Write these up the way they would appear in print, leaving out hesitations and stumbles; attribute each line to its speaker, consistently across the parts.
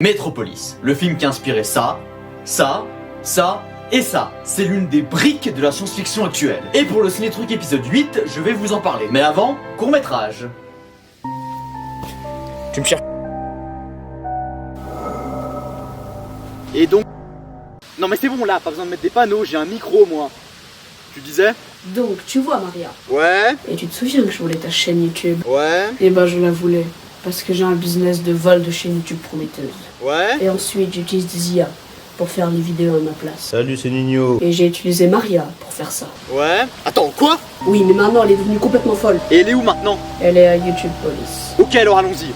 Speaker 1: Metropolis, le film qui a inspiré ça et ça. C'est l'une des briques de la science-fiction actuelle. Et pour le Ciné-Truc épisode 8, je vais vous en parler. Mais avant, court-métrage. Tu me cherches. Et donc... Non mais c'est bon là, pas besoin de mettre des panneaux, j'ai un micro moi. Tu disais?
Speaker 2: Donc, tu vois Maria.
Speaker 1: Ouais.
Speaker 2: Et tu te souviens que je voulais ta chaîne YouTube?
Speaker 1: Ouais.
Speaker 2: Et ben je la voulais. Parce que j'ai un business de vol de chaîne YouTube prometteuse.
Speaker 1: Ouais.
Speaker 2: Et ensuite j'utilise des IA pour faire les vidéos à ma place.
Speaker 3: Salut, c'est Nino.
Speaker 2: Et j'ai utilisé Maria pour faire ça.
Speaker 1: Ouais. Attends, quoi?
Speaker 2: Oui, mais maintenant elle est devenue complètement folle.
Speaker 1: Et elle est où maintenant?
Speaker 2: Elle est à YouTube Police.
Speaker 1: Ok, alors allons-y.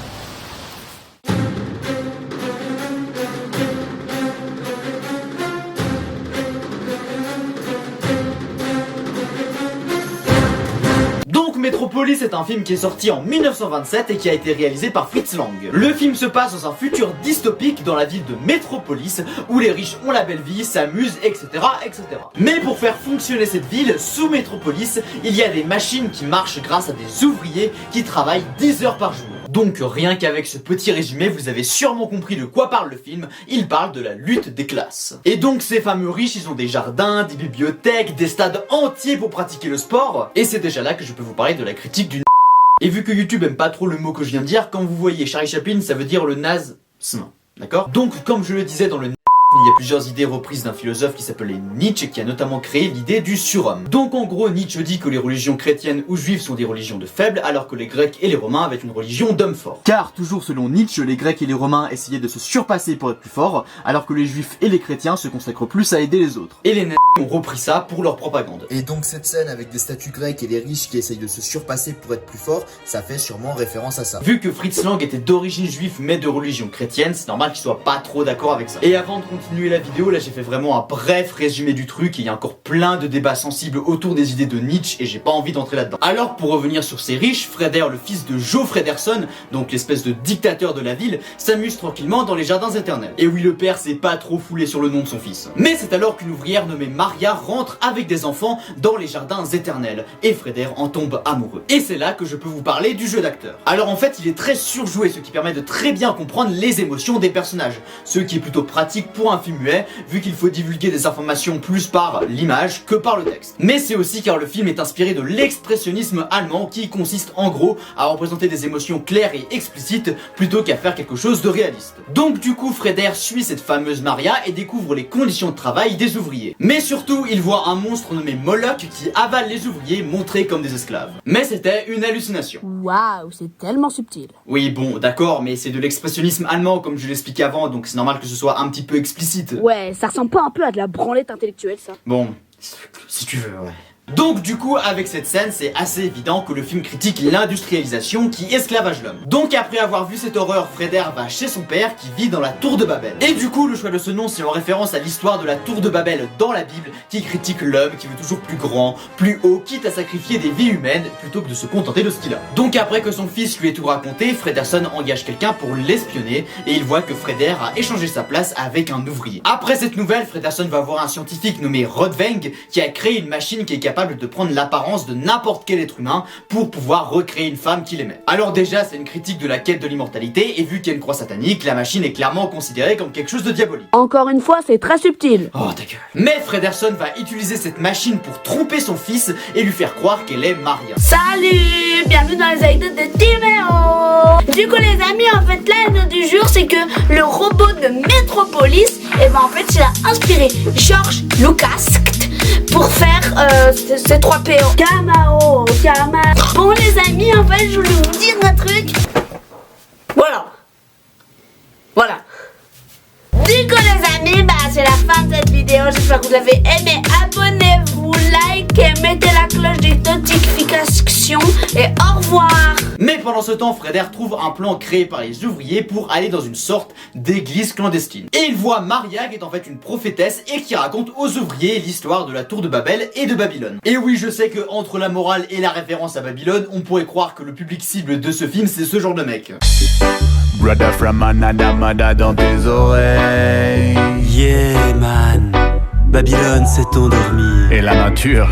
Speaker 1: Metropolis est un film qui est sorti en 1927 et qui a été réalisé par Fritz Lang. Le film se passe dans un futur dystopique dans la ville de Metropolis où les riches ont la belle vie, s'amusent, etc., etc. Mais pour faire fonctionner cette ville, sous Metropolis, il y a des machines qui marchent grâce à des ouvriers qui travaillent 10 heures par jour. Donc rien qu'avec ce petit résumé, vous avez sûrement compris de quoi parle le film. Il parle de la lutte des classes. Et donc ces fameux riches, ils ont des jardins, des bibliothèques, des stades entiers pour pratiquer le sport. Et c'est déjà là que je peux vous parler de la critique du Et vu que YouTube aime pas trop le mot que je viens de dire, quand vous voyez Charlie Chaplin, ça veut dire le nazisme. D'accord? Donc comme je le disais dans le il y a plusieurs idées reprises d'un philosophe qui s'appelait Nietzsche qui a notamment créé l'idée du surhomme. Donc en gros Nietzsche dit que les religions chrétiennes ou juives sont des religions de faibles alors que les Grecs et les Romains avaient une religion d'hommes forts. Car toujours selon Nietzsche, les Grecs et les Romains essayaient de se surpasser pour être plus forts alors que les Juifs et les chrétiens se consacrent plus à aider les autres. Et les nazis ont repris ça pour leur propagande.
Speaker 3: Et donc cette scène avec des statues grecques et les riches qui essayent de se surpasser pour être plus forts, ça fait sûrement référence à ça.
Speaker 1: Vu que Fritz Lang était d'origine juive mais de religion chrétienne, c'est normal qu'il soit pas trop d'accord avec ça. Et avant de continuer la vidéo, là j'ai fait vraiment un bref résumé du truc et il y a encore plein de débats sensibles autour des idées de Nietzsche et j'ai pas envie d'entrer là-dedans. Alors pour revenir sur ces riches, Freder, le fils de Joe Frederson, donc l'espèce de dictateur de la ville, s'amuse tranquillement dans les jardins éternels. Et oui, le père s'est pas trop foulé sur le nom de son fils. Mais c'est alors qu'une ouvrière nommée Maria rentre avec des enfants dans les jardins éternels et Freder en tombe amoureux. Et c'est là que je peux vous parler du jeu d'acteur. Alors en fait il est très surjoué, ce qui permet de très bien comprendre les émotions des personnages, ce qui est plutôt pratique pour un film muet vu qu'il faut divulguer des informations plus par l'image que par le texte. Mais c'est aussi car le film est inspiré de l'expressionnisme allemand qui consiste en gros à représenter des émotions claires et explicites plutôt qu'à faire quelque chose de réaliste. Donc du coup Freder suit cette fameuse Maria et découvre les conditions de travail des ouvriers. Mais surtout il voit un monstre nommé Moloch qui avale les ouvriers montrés comme des esclaves. Mais c'était une hallucination.
Speaker 2: Waouh, c'est tellement subtil.
Speaker 1: Oui bon d'accord, mais c'est de l'expressionnisme allemand comme je l'expliquais avant, donc c'est normal que ce soit un petit peu explicite.
Speaker 2: Ouais, ça ressemble pas un peu à de la branlette intellectuelle ça?
Speaker 1: Bon, si tu veux, ouais. Donc du coup avec cette scène c'est assez évident que le film critique l'industrialisation qui esclavage l'homme. Donc après avoir vu cette horreur, Freder va chez son père qui vit dans la tour de Babel. Et du coup le choix de ce nom c'est en référence à l'histoire de la tour de Babel dans la Bible qui critique l'homme qui veut toujours plus grand, plus haut, quitte à sacrifier des vies humaines plutôt que de se contenter de ce qu'il a. Donc après que son fils lui ait tout raconté, Frederson engage quelqu'un pour l'espionner et il voit que Freder a échangé sa place avec un ouvrier. Après cette nouvelle, Frederson va voir un scientifique nommé Rodveng qui a créé une machine qui est capable de prendre l'apparence de n'importe quel être humain pour pouvoir recréer une femme qu'il aimait. Alors déjà c'est une critique de la quête de l'immortalité et vu qu'il y a une croix satanique, la machine est clairement considérée comme quelque chose de diabolique.
Speaker 2: Encore une fois, c'est très subtil.
Speaker 1: Oh ta gueule. Mais Frederson va utiliser cette machine pour tromper son fils et lui faire croire qu'elle est Maria.
Speaker 2: Salut, bienvenue dans les anecdotes de Timéo. Du coup les amis, en fait l'anecdote du jour c'est que le robot de Metropolis, et ben en fait il a inspiré George Lucas pour faire ces 3 PO. Kamao, Kamao. Bon les amis, en fait je voulais vous dire un truc. Voilà. Du coup les amis, bah c'est la fin de cette vidéo. J'espère que vous avez aimé. Abonnez-vous, likez, mettez la cloche des notifications et au revoir.
Speaker 1: Mais pendant ce temps, Freder trouve un plan créé par les ouvriers pour aller dans une sorte d'église clandestine. Et il voit Maria qui est en fait une prophétesse et qui raconte aux ouvriers l'histoire de la tour de Babel et de Babylone. Et oui, je sais que entre la morale et la référence à Babylone, on pourrait croire que le public cible de ce film c'est ce genre de mec.
Speaker 4: Brother from another mother dans tes oreilles.
Speaker 5: Yeah man, Babylone s'est endormie.
Speaker 4: Et la nature,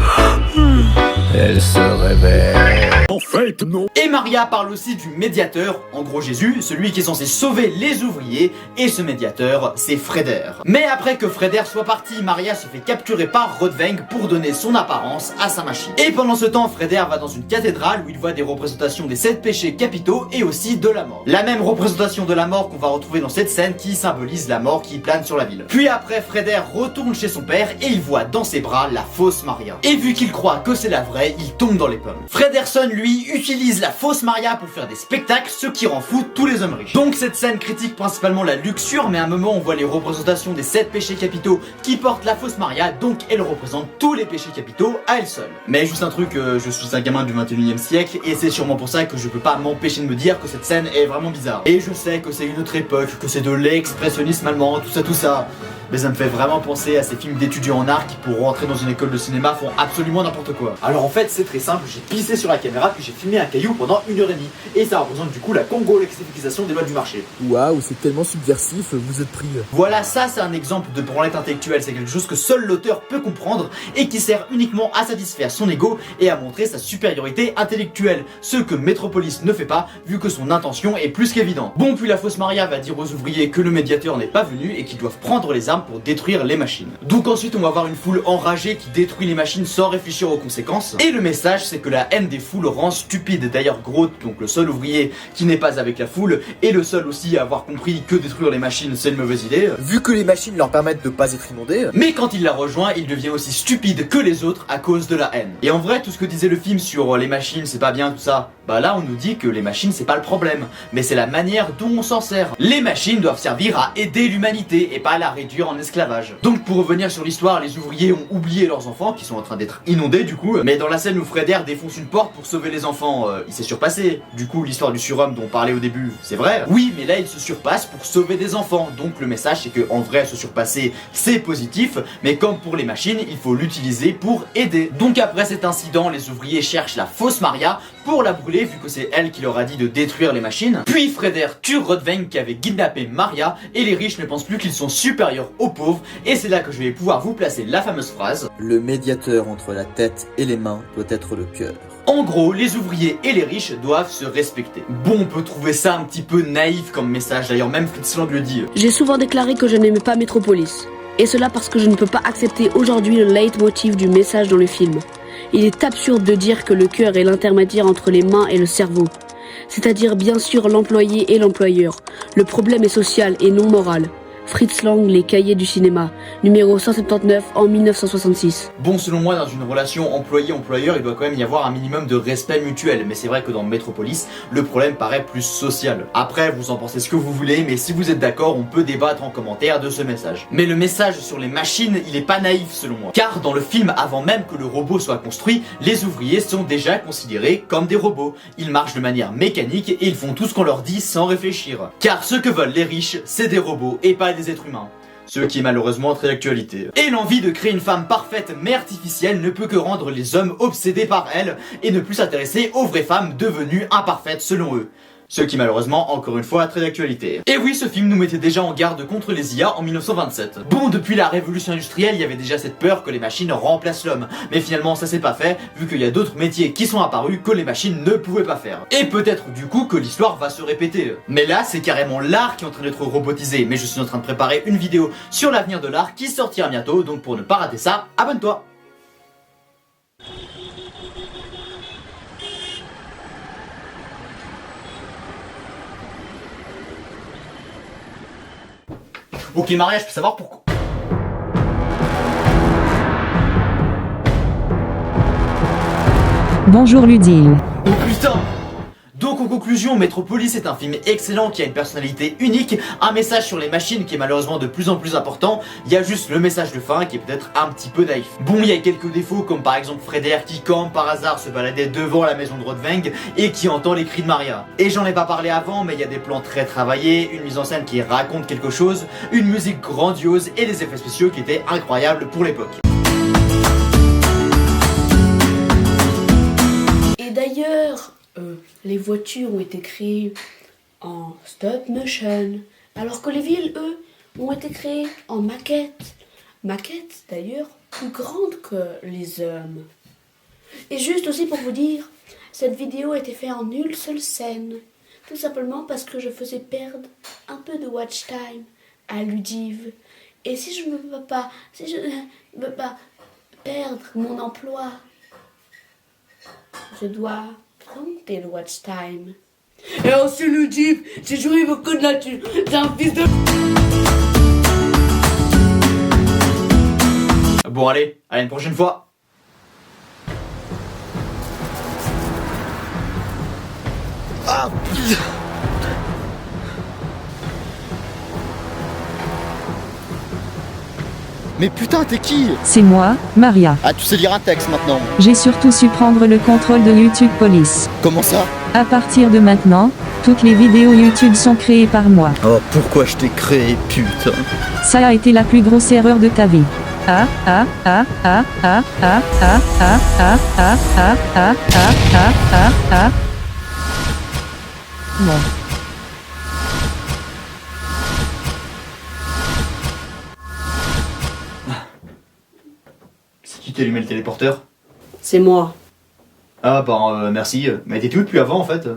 Speaker 4: elle se réveille. fait, non.
Speaker 1: Et Maria parle aussi du médiateur, en gros Jésus, celui qui est censé sauver les ouvriers, et ce médiateur, c'est Freder. Mais après que Freder soit parti, Maria se fait capturer par Rodveng pour donner son apparence à sa machine. Et pendant ce temps, Freder va dans une cathédrale où il voit des représentations des 7 péchés capitaux et aussi de la mort. La même représentation de la mort qu'on va retrouver dans cette scène qui symbolise la mort qui plane sur la ville. Puis après, Freder retourne chez son père et il voit dans ses bras la fausse Maria. Et vu qu'il croit que c'est la vraie, il tombe dans les pommes. Frederson, lui, utilise la fausse Maria pour faire des spectacles, ce qui rend fou tous les hommes riches. Donc cette scène critique principalement la luxure, mais à un moment on voit les représentations des 7 péchés capitaux qui portent la fausse Maria, donc elle représente tous les péchés capitaux à elle seule. Mais juste un truc, je suis un gamin du 21e siècle et c'est sûrement pour ça que je peux pas m'empêcher de me dire que cette scène est vraiment bizarre. Et je sais que c'est une autre époque, que c'est de l'expressionnisme allemand, tout ça. Mais ça me fait vraiment penser à ces films d'étudiants en art qui pour rentrer dans une école de cinéma font absolument n'importe quoi. Alors en fait c'est très simple, j'ai pissé sur la caméra puis j'ai filmé un caillou pendant 1h30 et ça représente du coup la congolexifisation des lois du marché.
Speaker 3: Waouh, c'est tellement subversif, vous êtes pris.
Speaker 1: Voilà, ça c'est un exemple de branlette intellectuelle, c'est quelque chose que seul l'auteur peut comprendre et qui sert uniquement à satisfaire son ego et à montrer sa supériorité intellectuelle, ce que Metropolis ne fait pas vu que son intention est plus qu'évidente. Bon, puis la fausse Maria va dire aux ouvriers que le médiateur n'est pas venu et qu'ils doivent prendre les armes pour détruire les machines. Donc ensuite on va voir une foule enragée qui détruit les machines sans réfléchir aux conséquences. Et le message c'est que la haine des foules rend stupide. D'ailleurs Groth, donc le seul ouvrier qui n'est pas avec la foule, est le seul aussi à avoir compris que détruire les machines c'est une mauvaise idée.
Speaker 3: Vu que les machines leur permettent de pas être inondées.
Speaker 1: Mais quand il la rejoint, il devient aussi stupide que les autres à cause de la haine. Et en vrai tout ce que disait le film sur les machines c'est pas bien tout ça, bah là on nous dit que les machines c'est pas le problème, mais c'est la manière dont on s'en sert. Les machines doivent servir à aider l'humanité et pas à la réduire en esclavage. Donc pour revenir sur l'histoire, les ouvriers ont oublié leurs enfants qui sont en train d'être inondés du coup, mais dans la scène où Freder défonce une porte pour sauver les enfants, il s'est surpassé. Du coup l'histoire du surhomme dont on parlait au début, c'est vrai. Oui mais là il se surpasse pour sauver des enfants, donc le message c'est que en vrai se surpasser c'est positif, mais comme pour les machines il faut l'utiliser pour aider. Donc après cet incident, les ouvriers cherchent la fausse Maria pour la brûler vu que c'est elle qui leur a dit de détruire les machines. Puis Freder tue Rodveng qui avait kidnappé Maria et les riches ne pensent plus qu'ils sont supérieurs aux pauvres et c'est là que je vais pouvoir vous placer la fameuse phrase:
Speaker 3: le médiateur entre la tête et les mains doit être le cœur.
Speaker 1: En gros, les ouvriers et les riches doivent se respecter. Bon, on peut trouver ça un petit peu naïf comme message, d'ailleurs même Fritz Lang le dit.
Speaker 6: J'ai souvent déclaré que je n'aimais pas Metropolis. Et cela parce que je ne peux pas accepter aujourd'hui le leitmotiv du message dans le film. Il est absurde de dire que le cœur est l'intermédiaire entre les mains et le cerveau. C'est-à-dire bien sûr l'employé et l'employeur. Le problème est social et non moral. Fritz Lang, Les Cahiers du cinéma, numéro 179 en 1966.
Speaker 1: Bon, selon moi, dans une relation employé-employeur, il doit quand même y avoir un minimum de respect mutuel, mais c'est vrai que dans Metropolis, le problème paraît plus social. Après, vous en pensez ce que vous voulez, mais si vous êtes d'accord, on peut débattre en commentaire de ce message. Mais le message sur les machines, il est pas naïf selon moi. Car dans le film, avant même que le robot soit construit, les ouvriers sont déjà considérés comme des robots. Ils marchent de manière mécanique et ils font tout ce qu'on leur dit sans réfléchir. Car ce que veulent les riches, c'est des robots et pas des êtres humains. Ce qui est malheureusement très d'actualité. Et l'envie de créer une femme parfaite mais artificielle ne peut que rendre les hommes obsédés par elle et ne plus s'intéresser aux vraies femmes devenues imparfaites selon eux. Ce qui malheureusement, encore une fois, très d'actualité. Et oui, ce film nous mettait déjà en garde contre les IA en 1927. Bon, depuis la révolution industrielle, il y avait déjà cette peur que les machines remplacent l'homme. Mais finalement, ça s'est pas fait, vu qu'il y a d'autres métiers qui sont apparus que les machines ne pouvaient pas faire. Et peut-être du coup que l'histoire va se répéter. Mais là, c'est carrément l'art qui est en train d'être robotisé. Mais je suis en train de préparer une vidéo sur l'avenir de l'art qui sortira bientôt, donc pour ne pas rater ça, abonne-toi. Ok, Maria, je peux savoir pourquoi.
Speaker 7: Bonjour Ludile.
Speaker 1: Oh putain! Donc en conclusion, Metropolis est un film excellent qui a une personnalité unique, un message sur les machines qui est malheureusement de plus en plus important, il y a juste le message de fin qui est peut-être un petit peu naïf. Bon, il y a quelques défauts comme par exemple Freder qui comme par hasard se baladait devant la maison de Rodveng et qui entend les cris de Maria. Et j'en ai pas parlé avant, mais il y a des plans très travaillés, une mise en scène qui raconte quelque chose, une musique grandiose et des effets spéciaux qui étaient incroyables pour l'époque.
Speaker 6: Et d'ailleurs, les voitures ont été créées en stop motion, alors que les villes, eux, ont été créées en maquette. Maquette, d'ailleurs, plus grande que les hommes. Et juste aussi pour vous dire,
Speaker 2: Cette vidéo a été faite en une seule scène. Tout simplement parce que je faisais perdre un peu de watch time à Ludive. Et si je ne veux pas perdre mon emploi, je dois monter le watch time. Et aussi Ludive, j'ai joué beaucoup de la thune. T'es un fils de...
Speaker 1: Bon allez, à une prochaine fois.
Speaker 3: Mais putain, t'es qui?
Speaker 7: C'est moi, Maria.
Speaker 3: Ah, tu sais lire un texte maintenant.
Speaker 7: J'ai surtout su prendre le contrôle de YouTube Police.
Speaker 3: Comment ça?
Speaker 7: À partir de maintenant, toutes les vidéos YouTube sont créées par moi.
Speaker 3: Oh, pourquoi je t'ai créé, putain?
Speaker 7: Ça a été la plus grosse erreur de ta vie. Bon.
Speaker 1: C'est qui t'a allumé le téléporteur?
Speaker 6: C'est moi.
Speaker 1: Ah bah merci, mais t'étais où depuis avant en fait?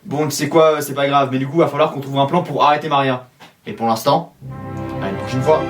Speaker 1: Bon tu sais quoi, c'est pas grave, mais du coup va falloir qu'on trouve un plan pour arrêter Maria. Et pour l'instant, à une prochaine fois.